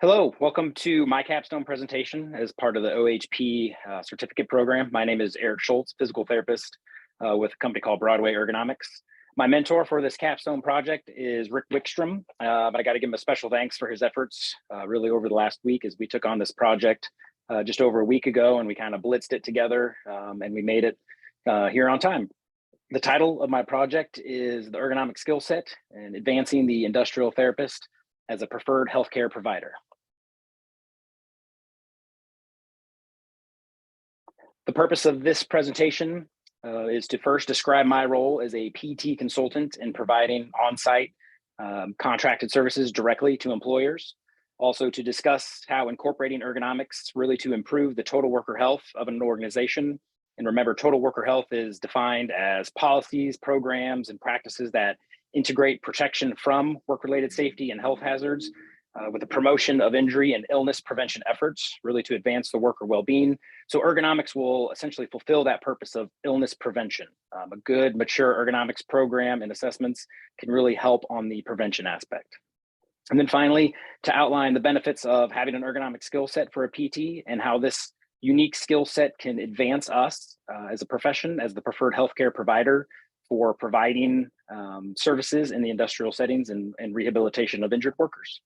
Hello, welcome to my capstone presentation as part of the OHP certificate program. My name is Eric Schultz, physical therapist with a company called Broadway Ergonomics. My mentor for this capstone project is Rick Wickstrom, but I got to give him a special thanks for his efforts really over the last week as we took on this project just over a week ago, and we kind of blitzed it together and we made it here on time. The title of my project is the Ergonomic Skill Set and Advancing the Industrial Therapist as a Preferred Healthcare Provider. The purpose of this presentation is to first describe my role as a PT consultant in providing on-site contracted services directly to employers. Also to discuss how incorporating ergonomics really to improve the total worker health of an organization. And remember, total worker health is defined as policies, programs, and practices that integrate protection from work-related safety and health hazards with the promotion of injury and illness prevention efforts, really to advance the worker well-being. So ergonomics will essentially fulfill that purpose of illness prevention. A good, mature ergonomics program and assessments can really help on the prevention aspect. And then finally, to outline the benefits of having an ergonomic skill set for a PT and how this unique skill set can advance us as a profession, as the preferred healthcare provider for providing services in the industrial settings and rehabilitation of injured workers.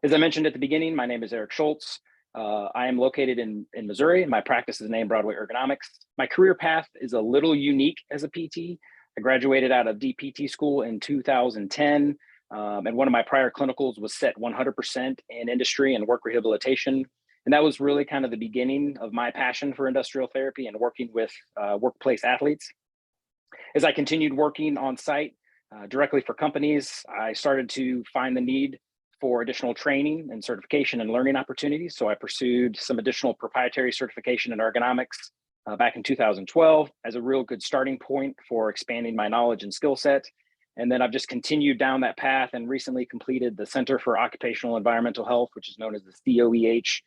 As I mentioned at the beginning, my name is Eric Schultz. I am located in Missouri. My practice is named Broadway Ergonomics. My career path is a little unique as a PT. I graduated out of DPT school in 2010, and one of my prior clinicals was set 100% in industry and work rehabilitation. And that was really kind of the beginning of my passion for industrial therapy and working with workplace athletes. As I continued working on site directly for companies, I started to find the need for additional training and certification and learning opportunities. So I pursued some additional proprietary certification in ergonomics back in 2012 as a real good starting point for expanding my knowledge and skill set. And then I've just continued down that path and recently completed the Center for Occupational Environmental Health, which is known as the COEH,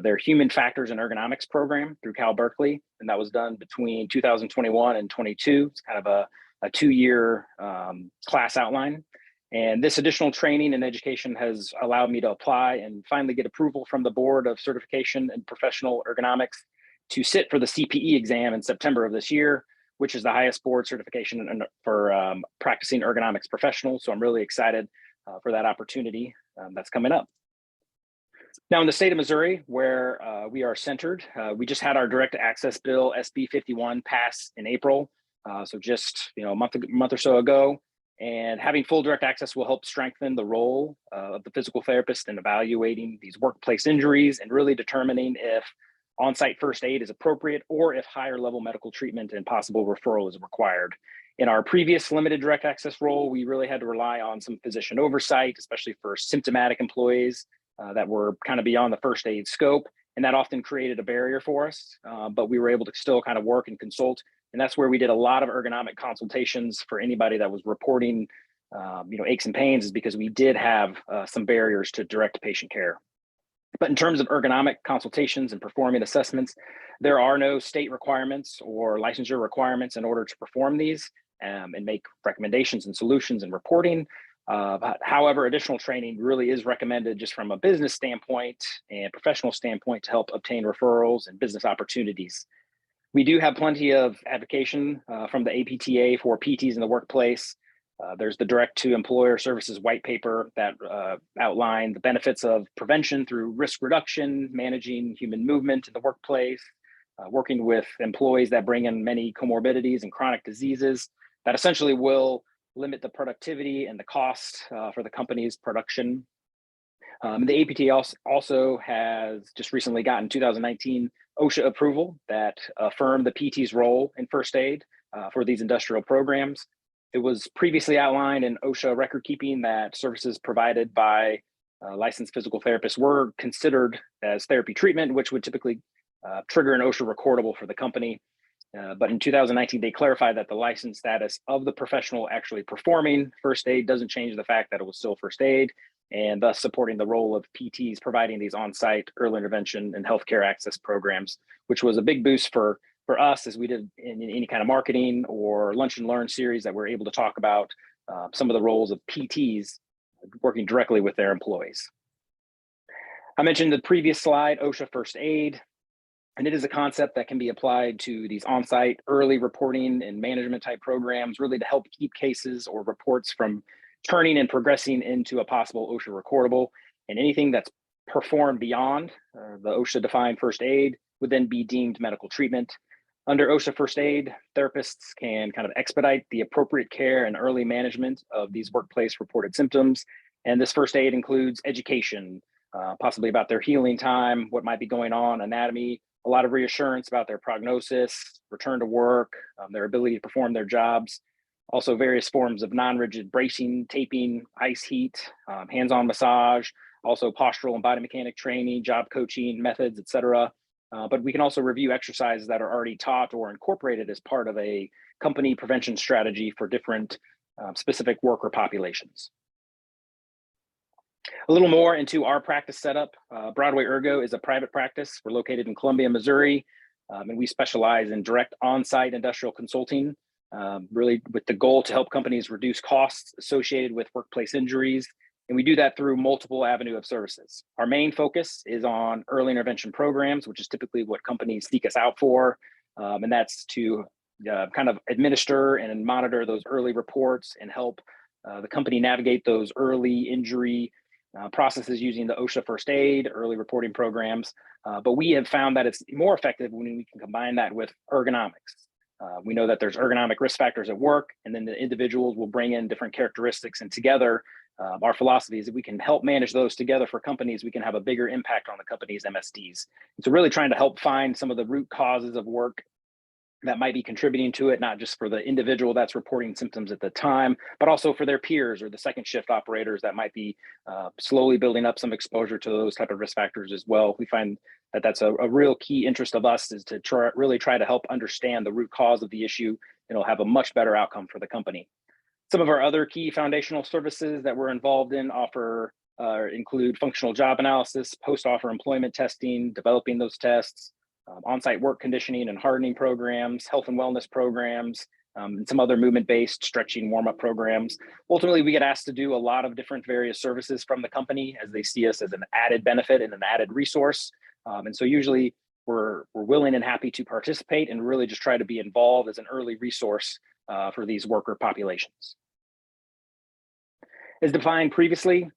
their Human Factors in Ergonomics program through Cal Berkeley. And that was done between 2021 and 22. It's kind of a two-year class outline. And this additional training and education has allowed me to apply and finally get approval from the Board of Certification in Professional Ergonomics to sit for the CPE exam in September of this year, which is the highest board certification for practicing ergonomics professionals. So I'm really excited for that opportunity that's coming up. Now in the state of Missouri, where we are centered, we just had our direct access bill, SB 51, pass in April. So just a month or so ago. And having full direct access will help strengthen the role of the physical therapist in evaluating these workplace injuries and really determining if on-site first aid is appropriate or if higher level medical treatment and possible referral is required. In our previous limited direct access role, we really had to rely on some physician oversight, especially for symptomatic employees that were kind of beyond the first aid scope. And that often created a barrier for us, but we were able to still kind of work and consult. And that's where we did a lot of ergonomic consultations for anybody that was reporting, aches and pains, is because we did have some barriers to direct patient care. But in terms of ergonomic consultations and performing assessments, there are no state requirements or licensure requirements in order to perform these and make recommendations and solutions and reporting. However, additional training really is recommended just from a business standpoint and professional standpoint to help obtain referrals and business opportunities. We do have plenty of advocation from the APTA for PTs in the workplace. There's the Direct to Employer Services white paper that outline the benefits of prevention through risk reduction, managing human movement in the workplace, working with employees that bring in many comorbidities and chronic diseases that essentially will limit the productivity and the cost for the company's production. The APTA also has just recently gotten 2019 OSHA approval that affirmed the PT's role in first aid for these industrial programs. It was previously outlined in OSHA record keeping that services provided by licensed physical therapists were considered as therapy treatment, which would typically trigger an OSHA recordable for the company. But in 2019, they clarified that the license status of the professional actually performing first aid doesn't change the fact that it was still first aid, and thus supporting the role of PTs providing these on-site early intervention and healthcare access programs, which was a big boost for us as we did in any kind of marketing or lunch and learn series that we're able to talk about some of the roles of PTs working directly with their employees. I mentioned the previous slide, OSHA First Aid, and it is a concept that can be applied to these on-site early reporting and management type programs, really to help keep cases or reports from turning and progressing into a possible OSHA recordable. And anything that's performed beyond the OSHA defined first aid would then be deemed medical treatment. Under OSHA First Aid, therapists can kind of expedite the appropriate care and early management of these workplace reported symptoms. And this first aid includes education, possibly about their healing time, what might be going on, anatomy, a lot of reassurance about their prognosis, return to work, their ability to perform their jobs. Also various forms of non-rigid bracing, taping, ice heat, hands-on massage, also postural and body mechanic training, job coaching methods, et cetera. But we can also review exercises that are already taught or incorporated as part of a company prevention strategy for different specific worker populations. A little more into our practice setup. Broadway Ergo is a private practice. We're located in Columbia, Missouri, and we specialize in direct on-site industrial consulting, really with the goal to help companies reduce costs associated with workplace injuries. And we do that through multiple avenues of services. Our main focus is on early intervention programs, which is typically what companies seek us out for. And that's to kind of administer and monitor those early reports and help the company navigate those early injury processes using the OSHA First Aid, early reporting programs. But we have found that it's more effective when we can combine that with ergonomics. We know that there's ergonomic risk factors at work, and then the individuals will bring in different characteristics, and together, our philosophy is if we can help manage those together for companies, we can have a bigger impact on the company's MSDs. So really trying to help find some of the root causes of work that might be contributing to it, not just for the individual that's reporting symptoms at the time, but also for their peers or the second shift operators that might be slowly building up some exposure to those type of risk factors as well. We find that that's a real key interest of us, is to really try to help understand the root cause of the issue, and it'll have a much better outcome for the company. Some of our other key foundational services that we're involved in include functional job analysis, post-offer employment testing, developing those tests, on-site work conditioning and hardening programs, health and wellness programs, and some other movement-based stretching warm-up programs. Ultimately, we get asked to do a lot of different various services from the company as they see us as an added benefit and an added resource. And so usually we're willing and happy to participate and really just try to be involved as an early resource for these worker populations. As defined previously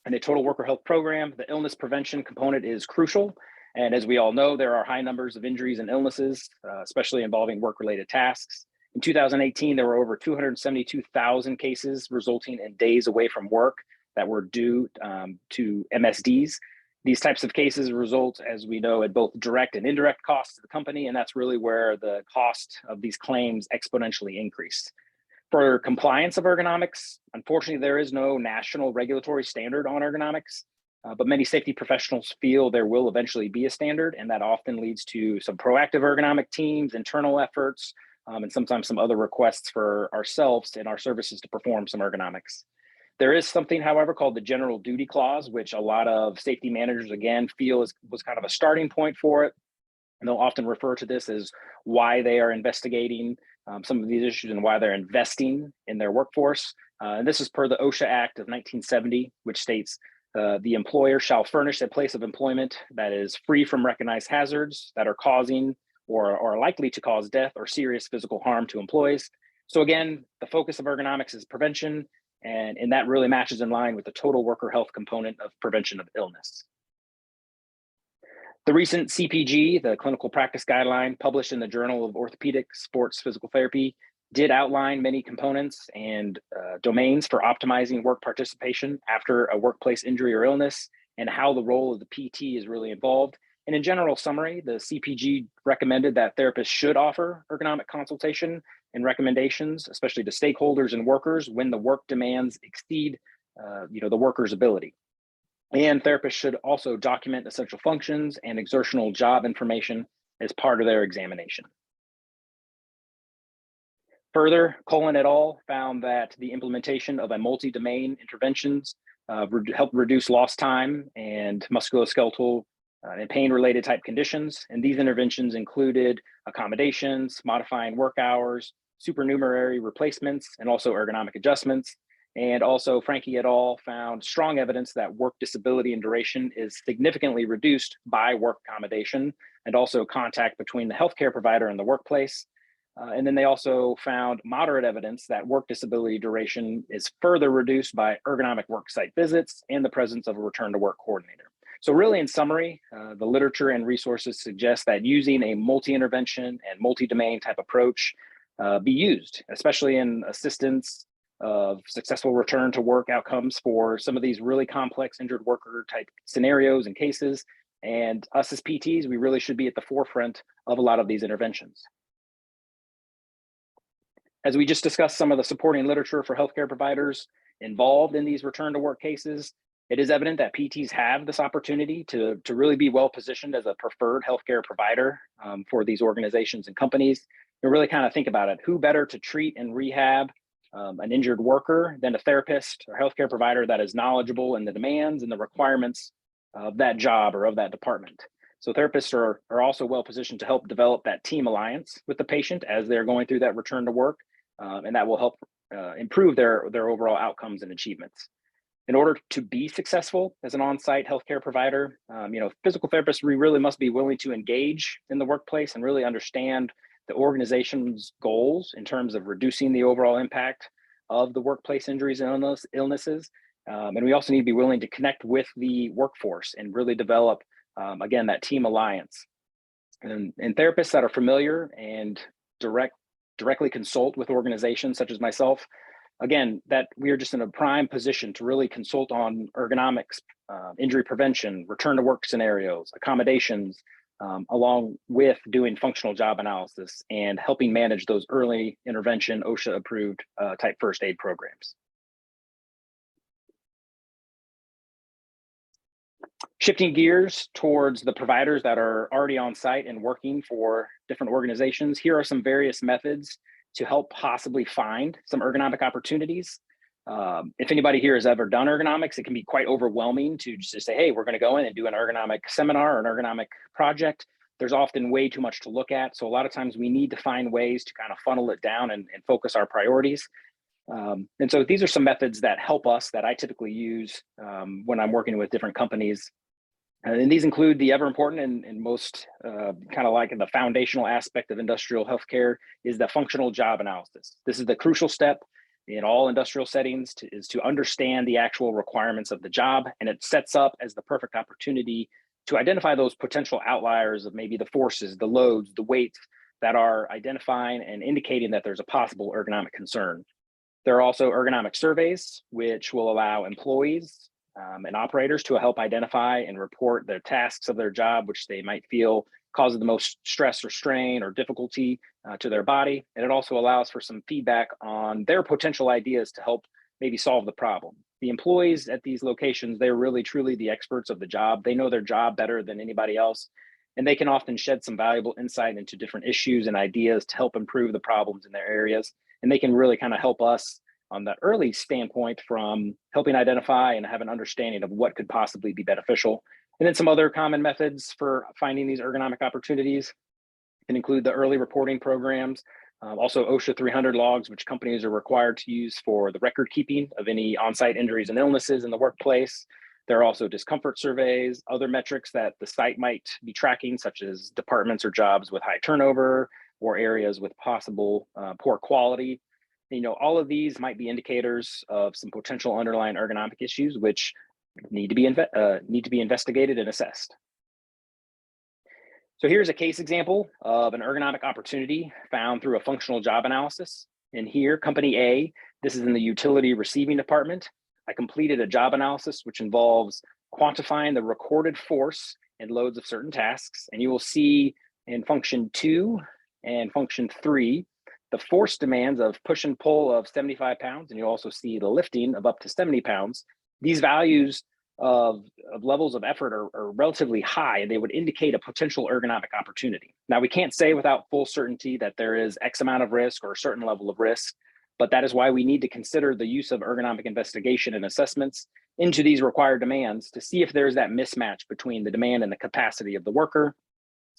in the total worker health program, the illness prevention component is crucial. And as we all know, there are high numbers of injuries and illnesses, especially involving work-related tasks. In 2018, there were over 272,000 cases resulting in days away from work that were due to MSDs. These types of cases result, as we know, in both direct and indirect costs to the company, and that's really where the cost of these claims exponentially increased. For compliance of ergonomics, unfortunately, there is no national regulatory standard on ergonomics, but many safety professionals feel there will eventually be a standard, and that often leads to some proactive ergonomic teams, internal efforts, and sometimes some other requests for ourselves and our services to perform some ergonomics. There is something, however, called the general duty clause, which a lot of safety managers, again, feel was kind of a starting point for it. And they'll often refer to this as why they are investigating some of these issues and why they're investing in their workforce. And this is per the OSHA Act of 1970, which states the employer shall furnish a place of employment that is free from recognized hazards that are causing or are likely to cause death or serious physical harm to employees. So again, the focus of ergonomics is prevention, and that really matches in line with the total worker health component of prevention of illness. The recent CPG, the Clinical Practice Guideline, published in the Journal of Orthopedic Sports Physical Therapy, did outline many components and domains for optimizing work participation after a workplace injury or illness, and how the role of the PT is really involved. And in general summary, the CPG recommended that therapists should offer ergonomic consultation and recommendations, especially to stakeholders and workers, when the work demands exceed the worker's ability. And therapists should also document essential functions and exertional job information as part of their examination. Further, Cullen et al. Found that the implementation of a multi-domain interventions helped reduce lost time and musculoskeletal and pain-related type conditions. And these interventions included accommodations, modifying work hours, supernumerary replacements, and also ergonomic adjustments. And also Frankie et al. Found strong evidence that work disability and duration is significantly reduced by work accommodation and also contact between the healthcare provider and the workplace. And then they also found moderate evidence that work disability duration is further reduced by ergonomic worksite visits and the presence of a return to work coordinator. So really, in summary, the literature and resources suggest that using a multi-intervention and multi-domain type approach be used, especially in assistance of successful return to work outcomes for some of these really complex injured worker type scenarios and cases. And us as PTs, we really should be at the forefront of a lot of these interventions. As we just discussed some of the supporting literature for healthcare providers involved in these return to work cases, it is evident that PTs have this opportunity to really be well positioned as a preferred healthcare provider for these organizations and companies. And really kind of think about it, who better to treat and rehab an injured worker than a therapist or healthcare provider that is knowledgeable in the demands and the requirements of that job or of that department. So therapists are also well positioned to help develop that team alliance with the patient as they're going through that return to work, and that will help improve their overall outcomes and achievements. In order to be successful as an on-site healthcare provider, physical therapists, we really must be willing to engage in the workplace and really understand the organization's goals in terms of reducing the overall impact of the workplace injuries and illnesses. And we also need to be willing to connect with the workforce and really develop, again, that team alliance. And therapists that are familiar and directly consult with organizations such as myself, again, that we are just in a prime position to really consult on ergonomics, injury prevention, return to work scenarios, accommodations, along with doing functional job analysis and helping manage those early intervention OSHA approved type first aid programs. Shifting gears towards the providers that are already on site and working for different organizations, here are some various methods to help possibly find some ergonomic opportunities. If anybody here has ever done ergonomics, it can be quite overwhelming to just say, hey, we're going to go in and do an ergonomic seminar or an ergonomic project. There's often way too much to look at. So a lot of times we need to find ways to kind of funnel it down and focus our priorities. And so these are some methods that help us that I typically use when I'm working with different companies. And these include the ever important and most kind of like the foundational aspect of industrial healthcare is the functional job analysis. This is the crucial step in all industrial settings is to understand the actual requirements of the job. And it sets up as the perfect opportunity to identify those potential outliers of maybe the forces, the loads, the weights that are identifying and indicating that there's a possible ergonomic concern. There are also ergonomic surveys, which will allow employees and operators to help identify and report the tasks of their job, which they might feel causes the most stress or strain or difficulty to their body. And it also allows for some feedback on their potential ideas to help maybe solve the problem. The employees at these locations, they're really truly the experts of the job. They know their job better than anybody else, and they can often shed some valuable insight into different issues and ideas to help improve the problems in their areas. And they can really kind of help us on the early standpoint from helping identify and have an understanding of what could possibly be beneficial. And then some other common methods for finding these ergonomic opportunities can include the early reporting programs, also OSHA 300 logs, which companies are required to use for the record keeping of any on-site injuries and illnesses in the workplace. There are also discomfort surveys, other metrics that the site might be tracking, such as departments or jobs with high turnover or areas with possible poor quality. All of these might be indicators of some potential underlying ergonomic issues, which need to be investigated and assessed. So here's a case example of an ergonomic opportunity found through a functional job analysis. And here, company A, this is in the utility receiving department. I completed a job analysis, which involves quantifying the recorded force and loads of certain tasks. And you will see in function 2 and function 3, the force demands of push and pull of 75 pounds, and you'll also see the lifting of up to 70 pounds. These values of levels of effort are relatively high, and they would indicate a potential ergonomic opportunity. Now, we can't say without full certainty that there is X amount of risk or a certain level of risk, but that is why we need to consider the use of ergonomic investigation and assessments into these required demands to see if there's that mismatch between the demand and the capacity of the worker.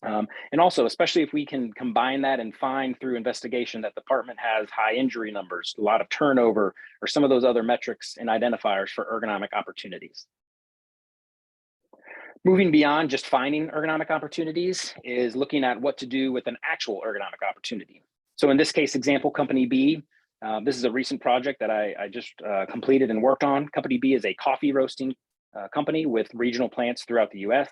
And also, especially if we can combine that and find through investigation that the department has high injury numbers, a lot of turnover, or some of those other metrics and identifiers for ergonomic opportunities. Moving beyond just finding ergonomic opportunities is looking at what to do with an actual ergonomic opportunity. So in this case, example, Company B, this is a recent project that I just completed and worked on. Company B is a coffee roasting company with regional plants throughout the US.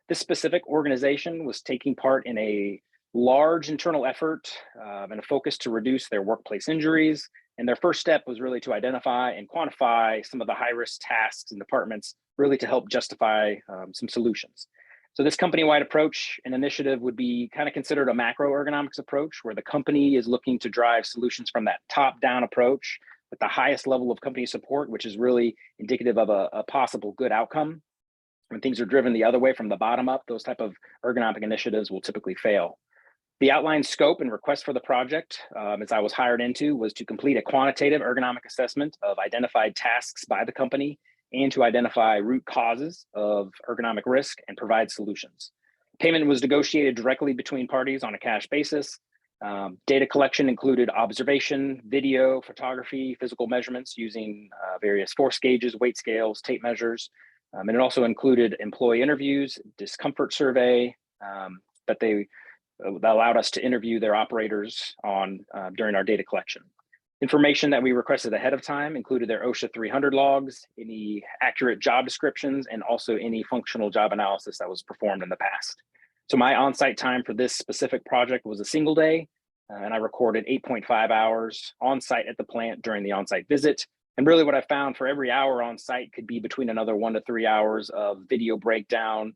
This specific organization was taking part in a large internal effort and a focus to reduce their workplace injuries. And their first step was really to identify and quantify some of the high-risk tasks and departments, really to help justify some solutions. So this company-wide approach and initiative would be kind of considered a macro ergonomics approach, where the company is looking to drive solutions from that top-down approach with the highest level of company support, which is really indicative of a possible good outcome. When things are driven the other way from the bottom up, those type of ergonomic initiatives will typically fail. The outlined scope and request for the project, as I was hired into, was to complete a quantitative ergonomic assessment of identified tasks by the company and to identify root causes of ergonomic risk and provide solutions. Payment was negotiated directly between parties on a cash basis. Data collection included observation, video, photography, physical measurements using various force gauges, weight scales, tape measures. And it also included employee interviews, discomfort survey that allowed us to interview their operators on during our data collection. Information that we requested ahead of time included their OSHA 300 logs, any accurate job descriptions, and also any functional job analysis that was performed in the past. So my on-site time for this specific project was a single day, and I recorded 8.5 hours on-site at the plant during the on-site visit. And really what I found, for every hour on-site could be between another 1 to 3 hours of video breakdown,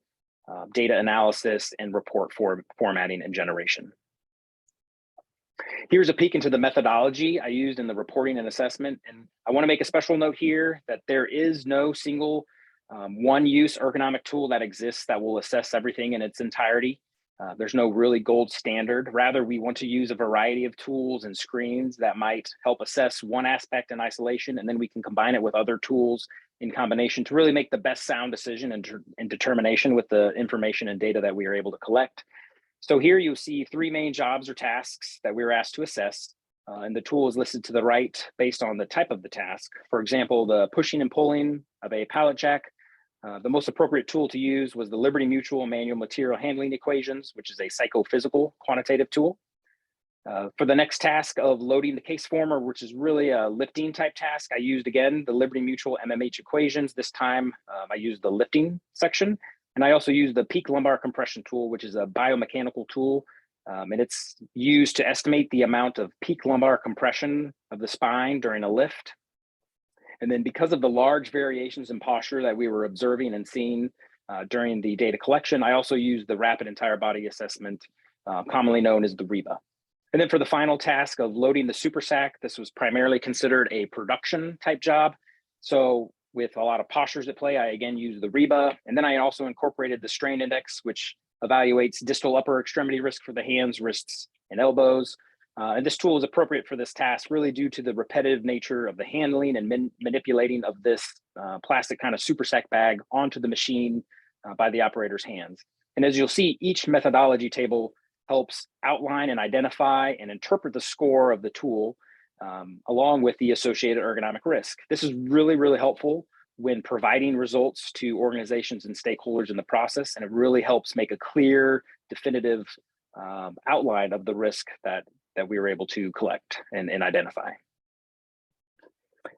data analysis, and report formatting and generation. Here's a peek into the methodology I used in the reporting and assessment. And I want to make a special note here that there is no single one-use ergonomic tool that exists that will assess everything in its entirety. There's no really gold standard. Rather, we want to use a variety of tools and screens that might help assess one aspect in isolation, and then we can combine it with other tools in combination to really make the best sound decision and determination with the information and data that we are able to collect. So here you see 3 main jobs or tasks that we were asked to assess, and the tool is listed to the right based on the type of the task. For example, the pushing and pulling of a pallet jack. The most appropriate tool to use was the Liberty Mutual manual material handling equations, which is a psychophysical quantitative tool. For the next task of loading the case former, which is really a lifting type task, I used again the Liberty Mutual MMH equations. This time I used the lifting section. And I also use the peak lumbar compression tool, which is a biomechanical tool. And it's used to estimate the amount of peak lumbar compression of the spine during a lift. And then because of the large variations in posture that we were observing and seeing during the data collection, I also used the rapid entire body assessment, commonly known as the REBA. And then for the final task of loading the super sack, this was primarily considered a production type job. So with a lot of postures at play, I again used the REBA. And then I also incorporated the strain index, which evaluates distal upper extremity risk for the hands, wrists, and elbows. And this tool is appropriate for this task really due to the repetitive nature of the handling and manipulating of this plastic kind of super sack bag onto the machine by the operator's hands. And as you'll see, each methodology table helps outline and identify and interpret the score of the tool along with the associated ergonomic risk. This is really, really helpful when providing results to organizations and stakeholders in the process, and it really helps make a clear, definitive outline of the risk that we were able to collect and identify.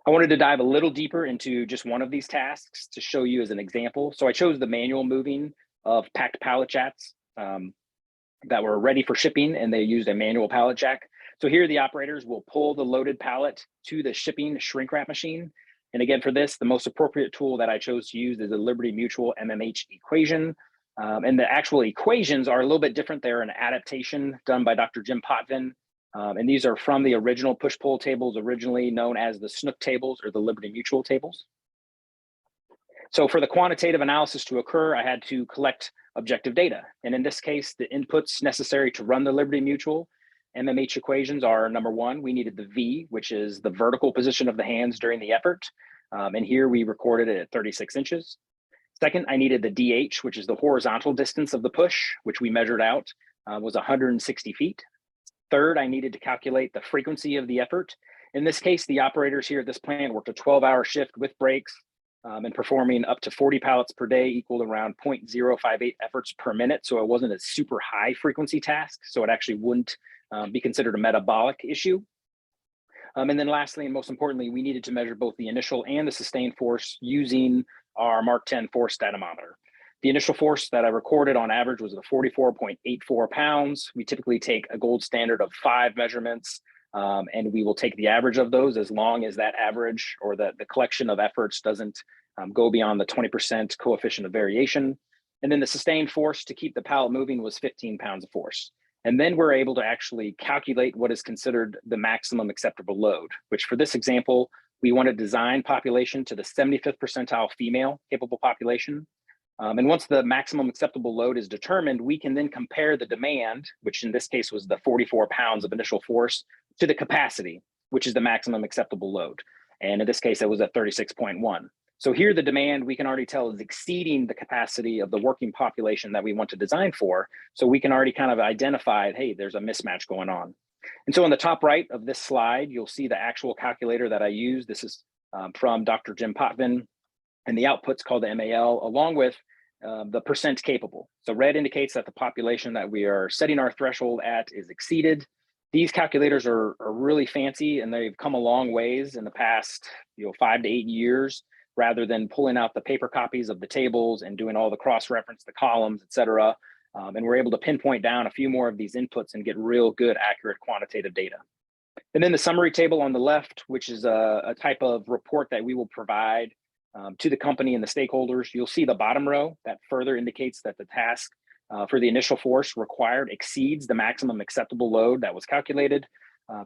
I wanted to dive a little deeper into just one of these tasks to show you as an example. So I chose the manual moving of packed pallet jacks that were ready for shipping, and they used a manual pallet jack. So here the operators will pull the loaded pallet to the shipping shrink wrap machine. And again, for this, the most appropriate tool that I chose to use is the Liberty Mutual MMH equation. And the actual equations are a little bit different. They're an adaptation done by Dr. Jim Potvin. And these are from the original push-pull tables, originally known as the Snook tables or the Liberty Mutual tables. So for the quantitative analysis to occur, I had to collect objective data. And in this case, the inputs necessary to run the Liberty Mutual MMH equations are: number one, we needed the V, which is the vertical position of the hands during the effort. And here we recorded it at 36 inches. Second, I needed the DH, which is the horizontal distance of the push, which we measured out, was 160 feet. Third, I needed to calculate the frequency of the effort. In this case, the operators here at this plant worked a 12-hour shift with breaks and performing up to 40 pallets per day, equal around 0.058 efforts per minute. So it wasn't a super high frequency task. So it actually wouldn't be considered a metabolic issue. And then lastly, and most importantly, we needed to measure both the initial and the sustained force using our Mark 10 force dynamometer. The initial force that I recorded on average was the 44.84 pounds. We typically take a gold standard of 5 measurements, and we will take the average of those as long as that average or the collection of efforts doesn't go beyond the 20% coefficient of variation. And then the sustained force to keep the pallet moving was 15 pounds of force. And then we're able to actually calculate what is considered the maximum acceptable load, which for this example, we want to design population to the 75th percentile female capable population. And once the maximum acceptable load is determined, we can then compare the demand, which in this case was the 44 pounds of initial force, to the capacity, which is the maximum acceptable load. And in this case, it was at 36.1. So here the demand we can already tell is exceeding the capacity of the working population that we want to design for. So we can already kind of identify, hey, there's a mismatch going on. And so on the top right of this slide, you'll see the actual calculator that I use. This is from Dr. Jim Potvin, and the output's called the MAL, along with the percent capable. So red indicates that the population that we are setting our threshold at is exceeded. These calculators are really fancy, and they've come a long ways in the past 5 to 8 years, rather than pulling out the paper copies of the tables and doing all the cross-reference, the columns, et cetera. And we're able to pinpoint down a few more of these inputs and get real good, accurate quantitative data. And then the summary table on the left, which is a type of report that we will provide to the company and the stakeholders. You'll see the bottom row that further indicates that the task for the initial force required exceeds the maximum acceptable load that was calculated.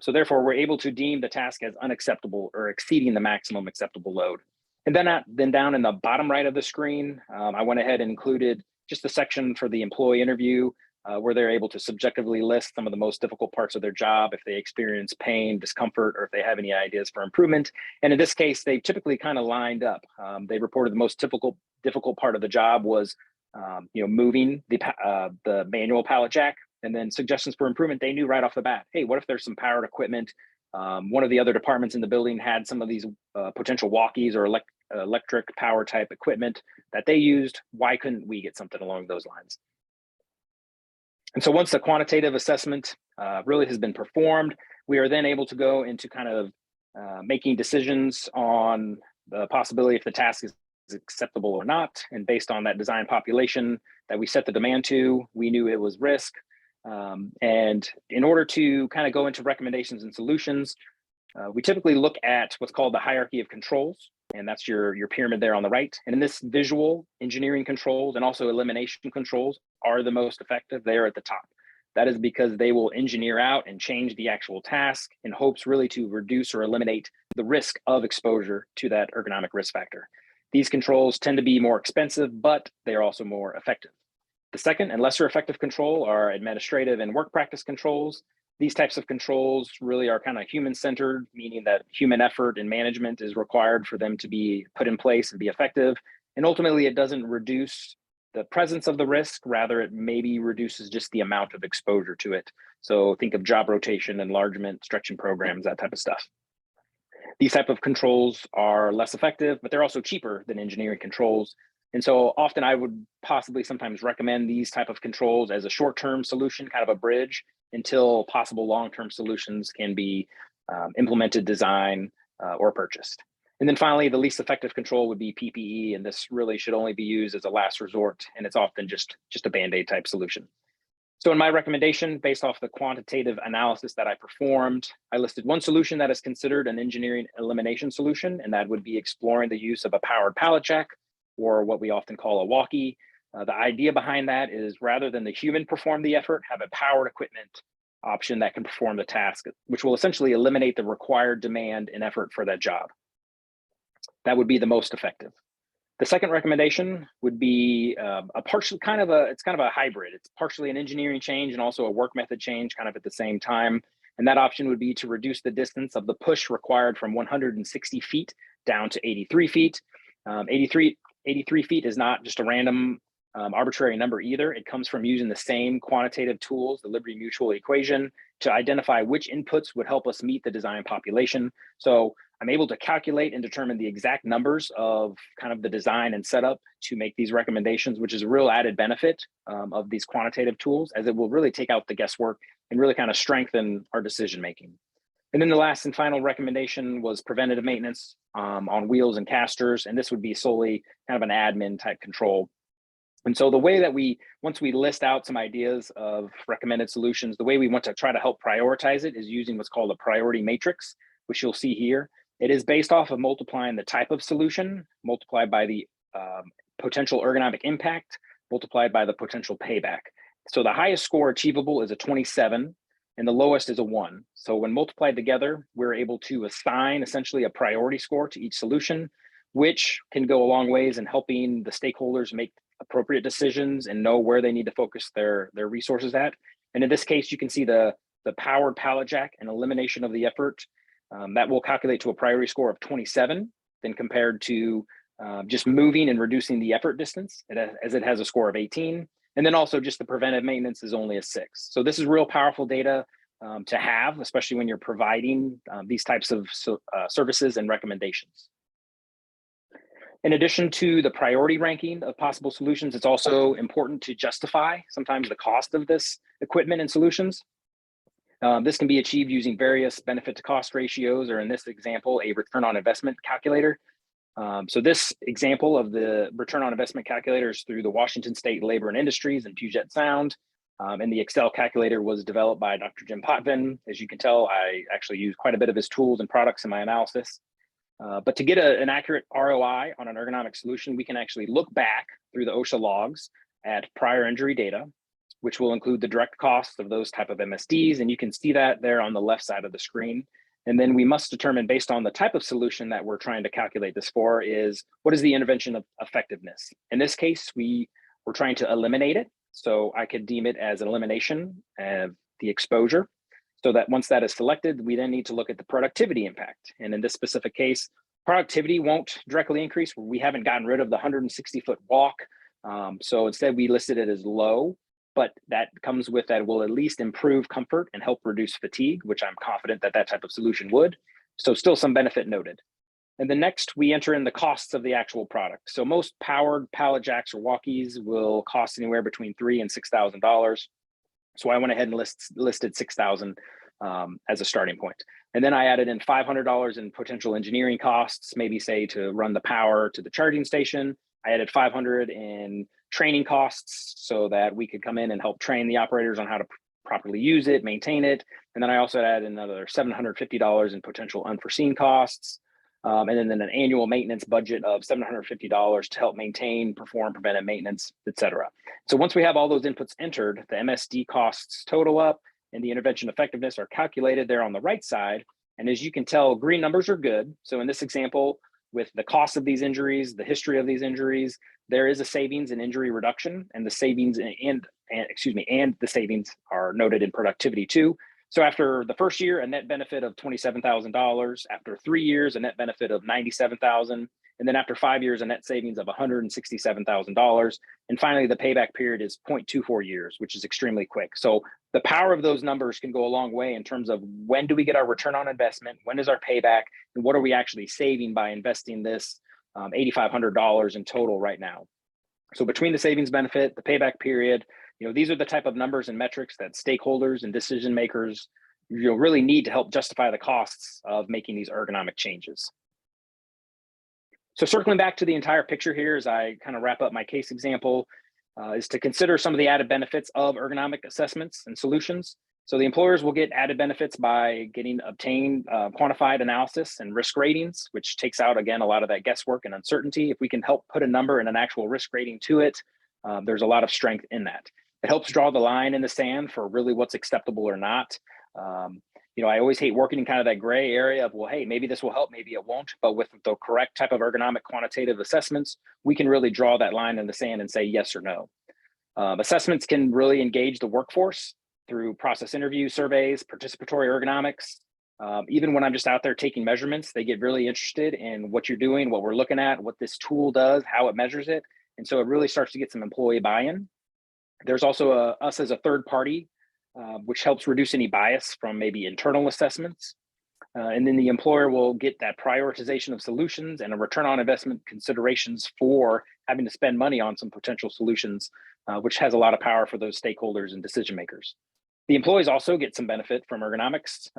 So therefore, we're able to deem the task as unacceptable or exceeding the maximum acceptable load. And then down in the bottom right of the screen, I went ahead and included just a section for the employee interview where they're able to subjectively list some of the most difficult parts of their job, if they experience pain, discomfort, or if they have any ideas for improvement. And in this case, they typically kind of lined up. They reported the most difficult part of the job was moving the manual pallet jack, and then suggestions for improvement. They knew right off the bat, hey, what if there's some powered equipment? One of the other departments in the building had some of these potential walkies or electric power type equipment that they used. Why couldn't we get something along those lines? And so once the quantitative assessment really has been performed, we are then able to go into kind of making decisions on the possibility if the task is acceptable or not. And based on that design population that we set the demand to, we knew it was risk. And in order to kind of go into recommendations and solutions, we typically look at what's called the hierarchy of controls, and that's your pyramid there on the right. And in this visual, engineering controls and also elimination controls are the most effective. They're at the top. That is because they will engineer out and change the actual task in hopes really to reduce or eliminate the risk of exposure to that ergonomic risk factor. These controls tend to be more expensive, but they are also more effective. The second and lesser effective control are administrative and work practice controls. These types of controls really are kind of human-centered, meaning that human effort and management is required for them to be put in place and be effective. And ultimately, it doesn't reduce the presence of the risk, rather it maybe reduces just the amount of exposure to it. So think of job rotation, enlargement, stretching programs, that type of stuff. These type of controls are less effective, but they're also cheaper than engineering controls. And so often I would possibly sometimes recommend these type of controls as a short-term solution, kind of a bridge, until possible long-term solutions can be implemented, designed, or purchased. And then finally, the least effective control would be PPE, and this really should only be used as a last resort, and it's often just a Band-Aid type solution. So in my recommendation, based off the quantitative analysis that I performed, I listed one solution that is considered an engineering elimination solution, and that would be exploring the use of a powered pallet jack, or what we often call a walkie. The idea behind that is rather than the human perform the effort, have a powered equipment option that can perform the task, which will essentially eliminate the required demand and effort for that job. That would be the most effective. The second recommendation would be it's kind of a hybrid. It's partially an engineering change and also a work method change kind of at the same time. And that option would be to reduce the distance of the push required from 160 feet down to 83 feet. 83 83 feet is not just a random arbitrary number either. It comes from using the same quantitative tools, the Liberty Mutual equation, to identify which inputs would help us meet the design population. So I'm able to calculate and determine the exact numbers of kind of the design and setup to make these recommendations, which is a real added benefit of these quantitative tools, as it will really take out the guesswork and really kind of strengthen our decision making. And then the last and final recommendation was preventative maintenance on wheels and casters. And this would be solely kind of an admin type control. And so the way that once we list out some ideas of recommended solutions, the way we want to try to help prioritize it is using what's called a priority matrix, which you'll see here. It is based off of multiplying the type of solution, multiplied by the potential ergonomic impact, multiplied by the potential payback. So the highest score achievable is a 27, and the lowest is a 1. So when multiplied together, we're able to assign essentially a priority score to each solution, which can go a long ways in helping the stakeholders make appropriate decisions and know where they need to focus their resources at. And in this case, you can see the powered pallet jack and elimination of the effort that will calculate to a priority score of 27, then compared to just moving and reducing the effort distance, as it has a score of 18. And then also just the preventive maintenance is only a 6. So this is real powerful data to have, especially when you're providing these types of services and recommendations. In addition to the priority ranking of possible solutions, it's also important to justify sometimes the cost of this equipment and solutions. This can be achieved using various benefit to cost ratios, or in this example, a return on investment calculator. So this example of the return on investment calculator is through the Washington State Labor and Industries and Puget Sound. And the Excel calculator was developed by Dr. Jim Potvin. As you can tell, I actually use quite a bit of his tools and products in my analysis. But to get an accurate ROI on an ergonomic solution, we can actually look back through the OSHA logs at prior injury data, which will include the direct costs of those type of MSDs. And you can see that there on the left side of the screen. And then we must determine, based on the type of solution that we're trying to calculate this for, is what is the intervention of effectiveness? In this case, we're trying to eliminate it. So I could deem it as an elimination of the exposure. So that once that is selected, we then need to look at the productivity impact. And in this specific case, productivity won't directly increase. We haven't gotten rid of the 160-foot walk. So instead, we listed it as low, but that comes with that will at least improve comfort and help reduce fatigue, which I'm confident that that type of solution would. So still some benefit noted. And then next, we enter in the costs of the actual product. So most powered pallet jacks or walkies will cost anywhere between $3,000 and $6,000. So I went ahead and listed $6,000 as a starting point. And then I added in $500 in potential engineering costs, maybe say to run the power to the charging station. I added $500 in training costs so that we could come in and help train the operators on how to properly use it, maintain it. And then I also added another $750 in potential unforeseen costs. And then an annual maintenance budget of $750 to help maintain, perform preventive maintenance, et cetera. So once we have all those inputs entered, the MSD costs total up and the intervention effectiveness are calculated there on the right side. And as you can tell, green numbers are good. So in this example, with the cost of these injuries, the history of these injuries, there is a savings in injury reduction, and the savings and the savings are noted in productivity too. So after the first year, a net benefit of $27,000. After 3 years, a net benefit of $97,000. And then after 5 years, a net savings of $167,000. And finally, the payback period is 0.24 years, which is extremely quick. So the power of those numbers can go a long way in terms of when do we get our return on investment, when is our payback, and what are we actually saving by investing this $8,500 in total right now. So between the savings benefit, the payback period, these are the type of numbers and metrics that stakeholders and decision makers really need to help justify the costs of making these ergonomic changes. So circling back to the entire picture here as I kind of wrap up my case example, is to consider some of the added benefits of ergonomic assessments and solutions. So the employers will get added benefits by obtain quantified analysis and risk ratings, which takes out, again, a lot of that guesswork and uncertainty. If we can help put a number and an actual risk rating to it, there's a lot of strength in that. It helps draw the line in the sand for really what's acceptable or not. I always hate working in kind of that gray area of, well, hey, maybe this will help, maybe it won't. But with the correct type of ergonomic quantitative assessments, we can really draw that line in the sand and say yes or no. Assessments can really engage the workforce through process interview surveys, participatory ergonomics, Even when I'm just out there taking measurements, they get really interested in what you're doing, what we're looking at, what this tool does, how it measures it. And so it really starts to get some employee buy-in. There's also us as a third party, which helps reduce any bias from maybe internal assessments. And then the employer will get that prioritization of solutions and a return on investment considerations for having to spend money on some potential solutions, which has a lot of power for those stakeholders and decision makers. The employees also get some benefit from ergonomics.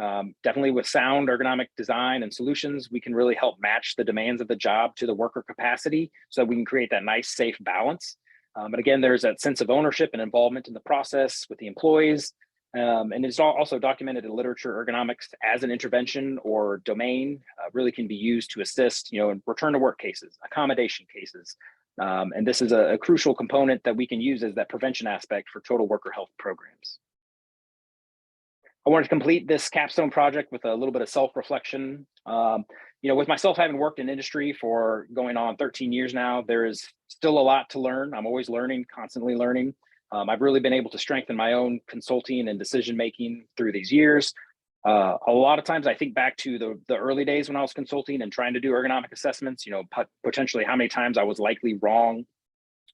Definitely with sound ergonomic design and solutions, we can really help match the demands of the job to the worker capacity so that we can create that nice, safe balance. But again, there's that sense of ownership and involvement in the process with the employees. And it's also documented in literature. Ergonomics as an intervention or domain really can be used to assist, in return to work cases, accommodation cases. And this is a crucial component that we can use as that prevention aspect for total worker health programs. I wanted to complete this capstone project with a little bit of self-reflection. With myself having worked in industry for going on 13 years now, there is still a lot to learn. I'm always learning, constantly learning. I've really been able to strengthen my own consulting and decision-making through these years. A lot of times I think back to the early days when I was consulting and trying to do ergonomic assessments, potentially how many times I was likely wrong,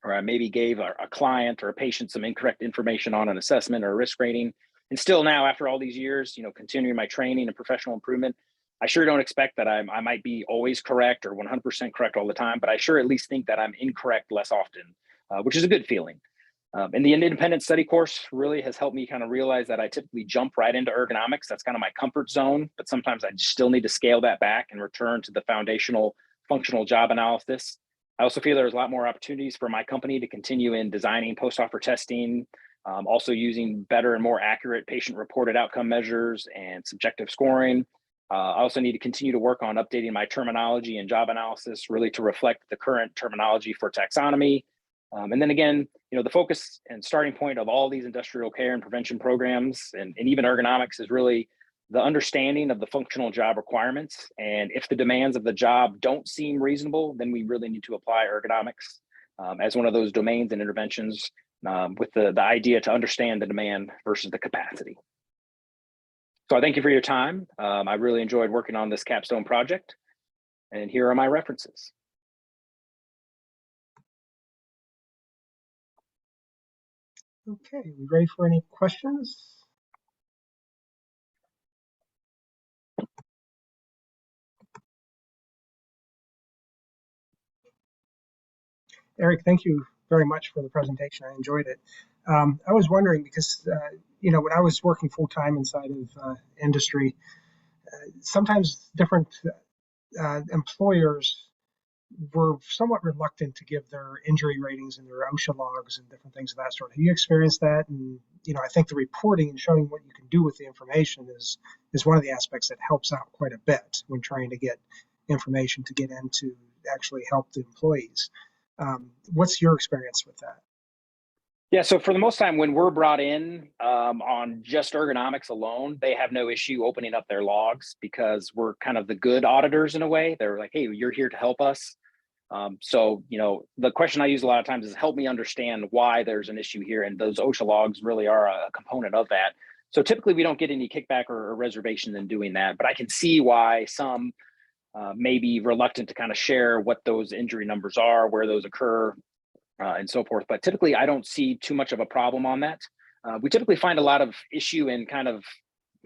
or I maybe gave a client or a patient some incorrect information on an assessment or a risk rating. And still now, after all these years, continuing my training and professional improvement, I sure don't expect that I might be always correct or 100% correct all the time, but I sure at least think that I'm incorrect less often, which is a good feeling. And the independent study course really has helped me kind of realize that I typically jump right into ergonomics. That's kind of my comfort zone, but sometimes I still need to scale that back and return to the foundational functional job analysis. I also feel there's a lot more opportunities for my company to continue in designing post-offer testing, also using better and more accurate patient-reported outcome measures and subjective scoring. I also need to continue to work on updating my terminology and job analysis really to reflect the current terminology for taxonomy. And then again, the focus and starting point of all these industrial care and prevention programs and even ergonomics is really the understanding of the functional job requirements. And if the demands of the job don't seem reasonable, then we really need to apply ergonomics as one of those domains and interventions with the idea to understand the demand versus the capacity. So I thank you for your time. I really enjoyed working on this capstone project. And here are my references. Okay, we ready for any questions? Eric, thank you very much for the presentation. I enjoyed it. I was wondering because, when I was working full-time inside of industry, sometimes different employers were somewhat reluctant to give their injury ratings and their OSHA logs and different things of that sort. Have you experienced that? And I think the reporting and showing what you can do with the information is one of the aspects that helps out quite a bit when trying to get information to get in to actually help the employees. What's your experience with that? Yeah, so for the most time, when we're brought in on just ergonomics alone, they have no issue opening up their logs because we're kind of the good auditors in a way. They're like, hey, you're here to help us. So, the question I use a lot of times is help me understand why there's an issue here. And those OSHA logs really are a component of that. So typically we don't get any kickback or reservation in doing that, but I can see why some may be reluctant to kind of share what those injury numbers are, where those occur, and so forth. But typically I don't see too much of a problem on that. We typically find a lot of issue in kind of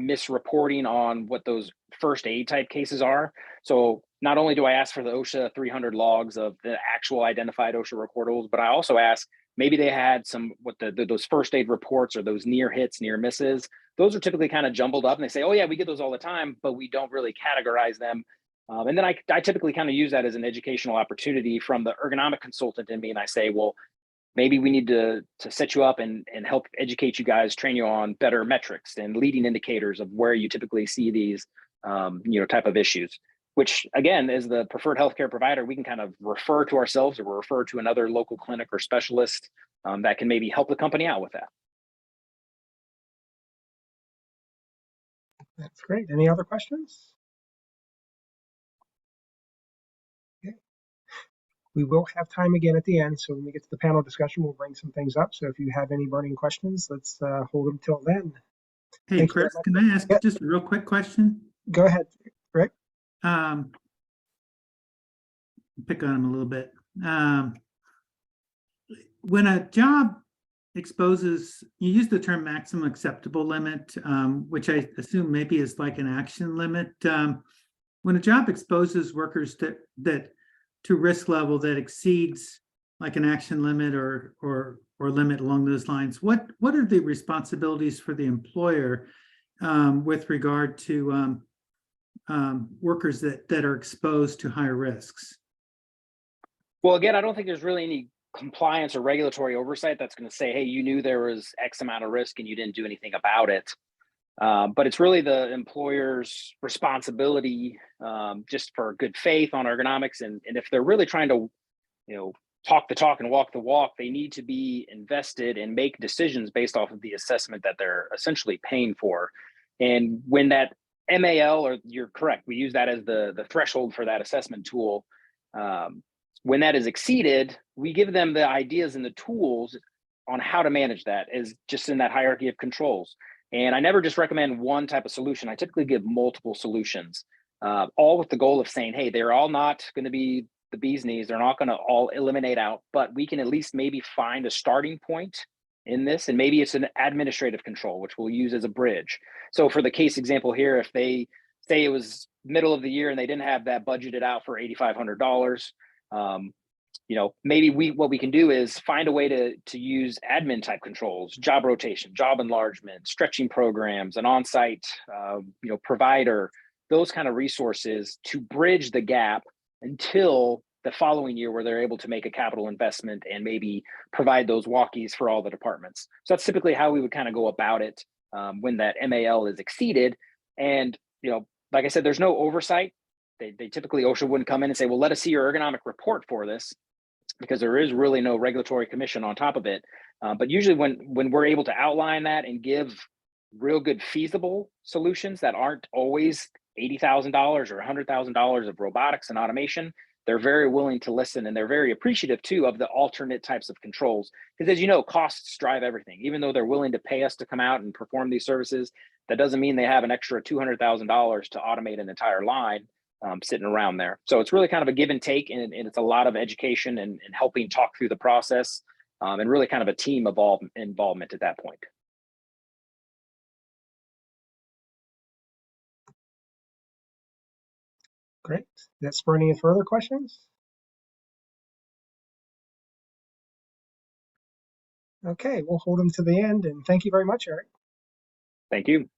misreporting on what those first aid type cases are. So not only do I ask for the OSHA 300 logs of the actual identified OSHA recordables, but I also ask maybe they had some those first aid reports or those near hits, near misses. Those are typically kind of jumbled up and they say, oh yeah, we get those all the time, but we don't really categorize them. And then I typically kind of use that as an educational opportunity from the ergonomic consultant in me. And I say, well, maybe we need to set you up and help educate you guys, train you on better metrics and leading indicators of where you typically see these, type of issues, which again, as the preferred healthcare provider, we can kind of refer to ourselves or refer to another local clinic or specialist that can maybe help the company out with that. That's great. Any other questions? We will have time again at the end, so when we get to the panel discussion, we'll bring some things up. So if you have any burning questions, let's hold them till then. Hey, Chris, can I ask just a real quick question? Go ahead, Rick. Um, pick on him a little bit. When a job exposes, you use the term maximum acceptable limit, which I assume maybe is like an action limit. When a job exposes workers to risk level that exceeds like an action limit or limit along those lines, what are the responsibilities for the employer with regard to workers that are exposed to higher risks? Well, again, I don't think there's really any compliance or regulatory oversight that's going to say, hey, you knew there was X amount of risk and you didn't do anything about it. But it's really the employer's responsibility, just for good faith on ergonomics. And if they're really trying to, talk the talk and walk the walk, they need to be invested and make decisions based off of the assessment that they're essentially paying for. And when that MAL, or you're correct, we use that as the threshold for that assessment tool. When that is exceeded, we give them the ideas and the tools on how to manage that, as just in that hierarchy of controls. And I never just recommend one type of solution. I typically give multiple solutions, all with the goal of saying, hey, they're all not going to be the bee's knees. They're not going to all eliminate out, but we can at least maybe find a starting point in this. And maybe it's an administrative control, which we'll use as a bridge. So for the case example here, if they say it was middle of the year and they didn't have that budgeted out for $8,500, maybe what we can do is find a way to use admin type controls, job rotation, job enlargement, stretching programs, an on-site, provider, those kind of resources to bridge the gap until the following year where they're able to make a capital investment and maybe provide those walkies for all the departments. So that's typically how we would kind of go about it when that MAL is exceeded. And, like I said, there's no oversight. They typically, OSHA wouldn't come in and say, well, let us see your ergonomic report for this, because there is really no regulatory commission on top of it. But usually when we're able to outline that and give real good feasible solutions that aren't always $80,000 or $100,000 of robotics and automation, they're very willing to listen, and they're very appreciative too of the alternate types of controls. Because as you know, costs drive everything. Even though they're willing to pay us to come out and perform these services, that doesn't mean they have an extra $200,000 to automate an entire line sitting around there. So it's really kind of a give and take, and it's a lot of education and helping talk through the process, and really kind of a team involvement at that point. Great. That's for any further questions? Okay, we'll hold them to the end, and thank you very much, Eric. Thank you.